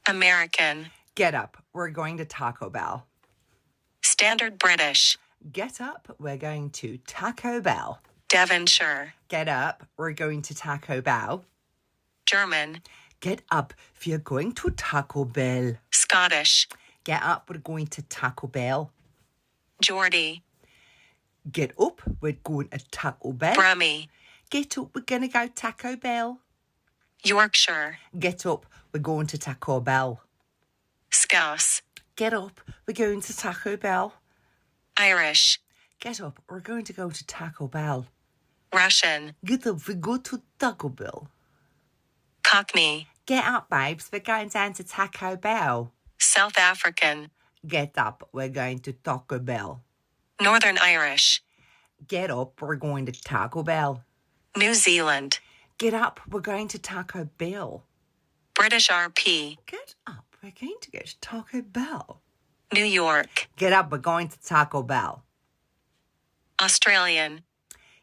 American. Get up, we're going to Taco Bell. Standard British. Get up, we're going to Taco Bell. Devonshire. Get up, we're going to Taco Bell. German. Get up, we're going to Taco Bell. Scottish. Get up, we're going to Taco Bell. Geordie. Get up, we're going to Taco Bell. Brummie. Get up, we're going to go Taco Bell. Yorkshire. Get up, we're going to Taco Bell. Scouse. Get up, we're going to Taco Bell. Irish. Get up, we're going to go to Taco Bell. Russian. Get up, we go to Taco Bell. Cockney. Get up, babes, we're going down to Taco Bell. South African. Get up, we're going to Taco Bell. Northern Irish. Get up, we're going to Taco Bell. New Zealand. Get up, we're going to Taco Bell. British RP. Get up, we're going to go to Taco Bell. New York. Get up, we're going to Taco Bell. Australian.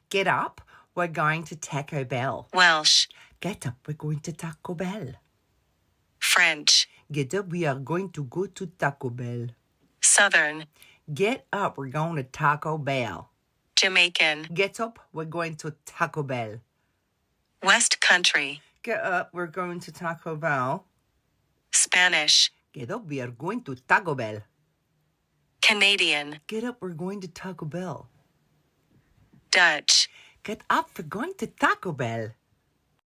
Get up, we're going to Taco Bell. Welsh. Get up, we're going to Taco Bell. French. Get up, we are going to go to Taco Bell. Southern. Get up, we're going to Taco Bell. Jamaican. Get up, we're going to Taco Bell. West Country. Get up, we're going to Taco Bell. Spanish. Get up, we are going to Taco Bell. Canadian. Get up, we're going to Taco Bell. Dutch. Get up, we're going to Taco Bell.